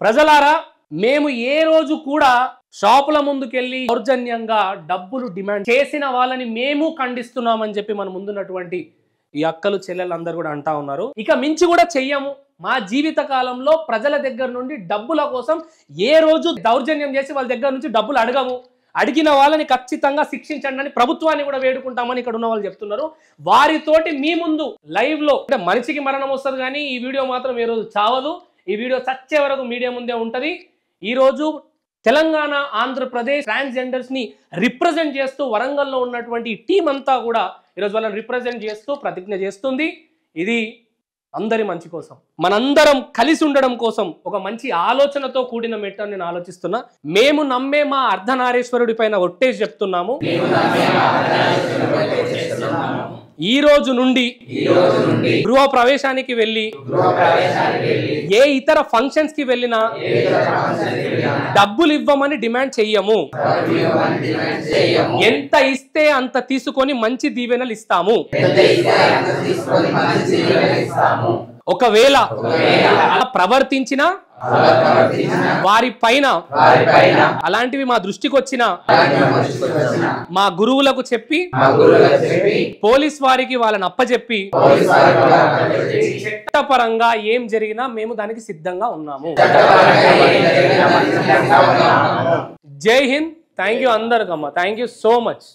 ప్రజలారా మేము ఏ రోజు కూడా షాపుల ముందుకెళ్ళి దౌర్జన్యంగా డబ్బులు డిమాండ్ చేసిన వాళ్ళని మేము ఖండిస్తున్నామని చెప్పి మన ముందున్నటువంటి ఈ అక్కలు చెల్లెలందరూ కూడా అంటా ఉన్నారు. ఇక మించి కూడా చెయ్యము. మా జీవిత కాలంలో ప్రజల దగ్గర నుండి డబ్బుల కోసం ఏ రోజు దౌర్జన్యం చేసి వాళ్ళ దగ్గర నుంచి డబ్బులు అడగము. అడిగిన వాళ్ళని ఖచ్చితంగా శిక్షించండి అని ప్రభుత్వాన్ని కూడా వేడుకుంటామని ఇక్కడ ఉన్న వాళ్ళు చెప్తున్నారు. వారితోటి మీ ముందు లైవ్ లో అంటే మనిషికి మరణం వస్తుంది కానీ ఈ వీడియో మాత్రం ఏ రోజు చావదు. ఈ వీడియో చచ్చే వరకు మీడియా ముందే ఉంటది. ఈ రోజు తెలంగాణ ఆంధ్రప్రదేశ్ ట్రాన్స్జెండర్స్ ని రిప్రజెంట్ చేస్తూ వరంగల్లో ఉన్నటువంటి టీం అంతా కూడా ఈరోజు వాళ్ళని రిప్రజెంట్ చేస్తూ ప్రతిజ్ఞ చేస్తుంది. ఇది అందరి మంచి కోసం, మనందరం కలిసి ఉండడం కోసం ఒక మంచి ఆలోచనతో కూడిన మెట్టు నేను ఆలోచిస్తున్నా. మేము నమ్మే మా అర్ధనారీశ్వరుడి పైన ఒట్టేసి చెప్తున్నాము, ఈ రోజు నుండి గృహ ప్రవేశానికి వెళ్ళి ఏ ఇతర ఫంక్షన్స్ కి వెళ్ళినా డబ్బులు ఇవ్వమని డిమాండ్ చెయ్యము. ఎంత ఇస్తే అంత తీసుకొని మంచి దీవెనలు ఇస్తాము. ఒకవేళ ప్రవర్తించిన వారి పైన అలాంటివి మా దృష్టికి వచ్చిన మా గురువులకు చెప్పి పోలీస్ వారికి వాళ్ళని అప్పచెప్పి చట్టపరంగా ఏం జరిగినా మేము దానికి సిద్ధంగా ఉన్నాము. జై హింద్. థ్యాంక్ యూ అందరికమ్మా. Thank you so much.